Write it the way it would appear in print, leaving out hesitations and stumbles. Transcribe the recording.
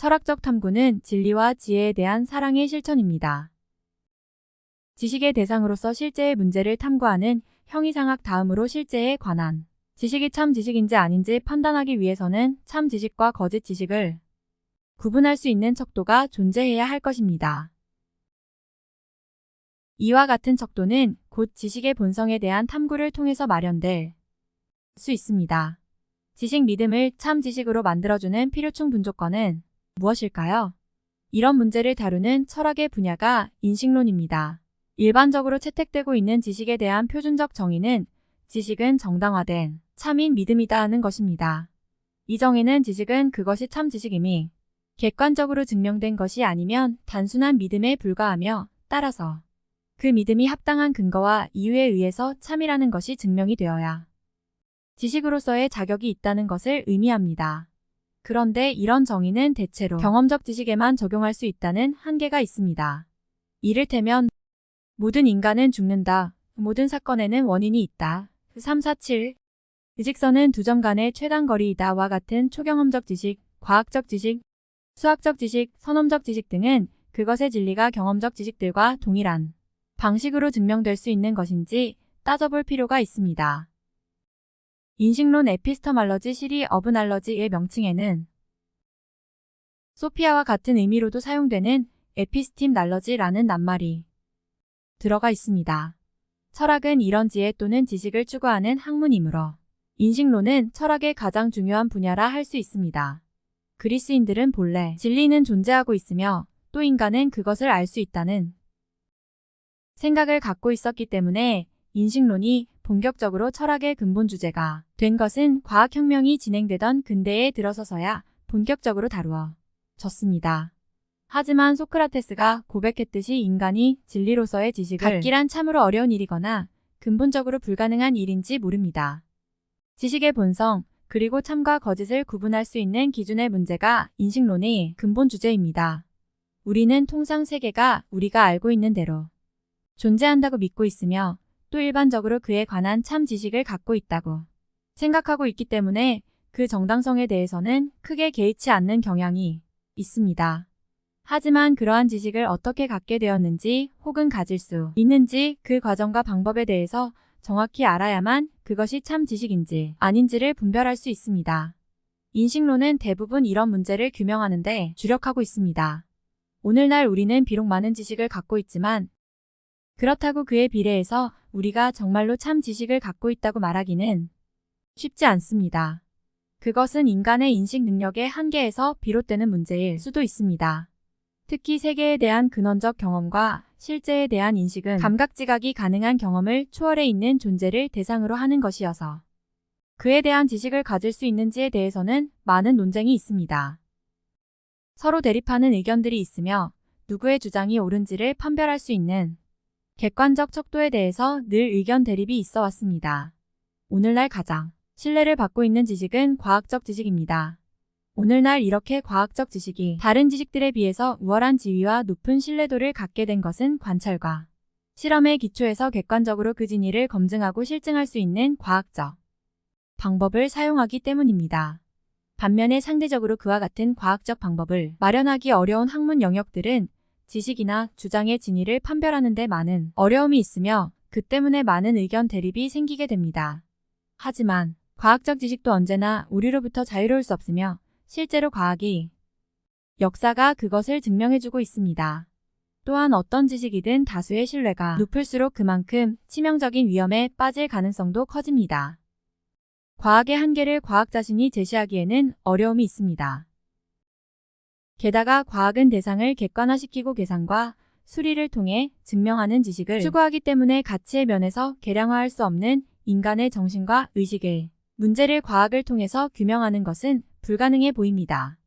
철학적 탐구는 진리와 지혜에 대한 사랑의 실천입니다. 지식의 대상으로서 실제의 문제를 탐구하는 형이상학 다음으로 실제에 관한 지식이 참 지식인지 아닌지 판단하기 위해서는 참 지식과 거짓 지식을 구분할 수 있는 척도가 존재해야 할 것입니다. 이와 같은 척도는 곧 지식의 본성에 대한 탐구를 통해서 마련될 수 있습니다. 지식 믿음을 참 지식으로 만들어주는 필요충 분조건은 무엇일까요? 이런 문제를 다루는 철학의 분야가 인식론입니다. 일반적으로 채택되고 있는 지식에 대한 표준적 정의는 지식은 정당화된 참인 믿음이다 하는 것입니다. 이 정의는 지식은 그것이 참 지식임이 객관적으로 증명된 것이 아니면 단순한 믿음에 불과하며 따라서 그 믿음이 합당한 근거와 이유에 의해서 참이라는 것이 증명이 되어야 지식으로서의 자격이 있다는 것을 의미합니다. 그런데 이런 정의는 대체로 경험적 지식에만 적용할 수 있다는 한계가 있습니다. 이를테면 모든 인간은 죽는다. 모든 사건에는 원인이 있다. 347. 의직선은 두 점 간의 최단거리이다 와 같은 초경험적 지식, 과학적 지식, 수학적 지식, 선험적 지식 등은 그것의 진리가 경험적 지식들과 동일한 방식으로 증명될 수 있는 것인지 따져볼 필요가 있습니다. 인식론 에피스터말러지 시리 어브 날러지의 명칭에는 소피아와 같은 의미로도 사용되는 에피스팀 날러지라는 낱말이 들어가 있습니다. 철학은 이런 지혜 또는 지식을 추구하는 학문이므로 인식론은 철학의 가장 중요한 분야라 할 수 있습니다. 그리스인들은 본래 진리는 존재하고 있으며 또 인간은 그것을 알 수 있다는 생각을 갖고 있었기 때문에 인식론이 본격적으로 철학의 근본 주제가 된 것은 과학혁명이 진행되던 근대에 들어서서야 본격적으로 다루어졌습니다. 하지만 소크라테스가 고백했듯이 인간이 진리로서의 지식을 갖기란 참으로 어려운 일이거나 근본적으로 불가능한 일인지 모릅니다. 지식의 본성, 그리고 참과 거짓을 구분할 수 있는 기준의 문제가 인식론의 근본 주제입니다. 우리는 통상 세계가 우리가 알고 있는 대로 존재한다고 믿고 있으며 또 일반적으로 그에 관한 참 지식을 갖고 있다고 생각하고 있기 때문에 그 정당성에 대해서는 크게 개의치 않는 경향이 있습니다. 하지만 그러한 지식을 어떻게 갖게 되었는지 혹은 가질 수 있는지 그 과정과 방법에 대해서 정확히 알아야만 그것이 참 지식인지 아닌지를 분별할 수 있습니다. 인식론은 대부분 이런 문제를 규명하는 데 주력하고 있습니다. 오늘날 우리는 비록 많은 지식을 갖고 있지만 그렇다고 그에 비례해서 우리가 정말로 참 지식을 갖고 있다고 말하기는 쉽지 않습니다. 그것은 인간의 인식 능력의 한계에서 비롯되는 문제일 수도 있습니다. 특히 세계에 대한 근원적 경험과 실제에 대한 인식은 감각지각이 가능한 경험을 초월해 있는 존재를 대상으로 하는 것이어서 그에 대한 지식을 가질 수 있는지에 대해서는 많은 논쟁이 있습니다. 서로 대립하는 의견들이 있으며 누구의 주장이 옳은지를 판별할 수 있는 객관적 척도에 대해서 늘 의견 대립이 있어 왔습니다. 오늘날 가장 신뢰를 받고 있는 지식은 과학적 지식입니다. 오늘날 이렇게 과학적 지식이 다른 지식들에 비해서 우월한 지위와 높은 신뢰도를 갖게 된 것은 관찰과 실험에 기초해서 객관적으로 그 진위를 검증하고 실증할 수 있는 과학적 방법을 사용하기 때문입니다. 반면에 상대적으로 그와 같은 과학적 방법을 마련하기 어려운 학문 영역들은 지식이나 주장의 진위를 판별하는 데 많은 어려움이 있으며 그 때문에 많은 의견 대립이 생기게 됩니다. 하지만 과학적 지식도 언제나 우리로부터 자유로울 수 없으며 실제로 과학이 역사가 그것을 증명해주고 있습니다. 또한 어떤 지식이든 다수의 신뢰가 높을수록 그만큼 치명적인 위험에 빠질 가능성도 커집니다. 과학의 한계를 과학 자신이 제시하기에는 어려움이 있습니다. 게다가 과학은 대상을 객관화시키고 계산과 수리를 통해 증명하는 지식을 추구하기 때문에 가치의 면에서 계량화할 수 없는 인간의 정신과 의식의 문제를 과학을 통해서 규명하는 것은 불가능해 보입니다.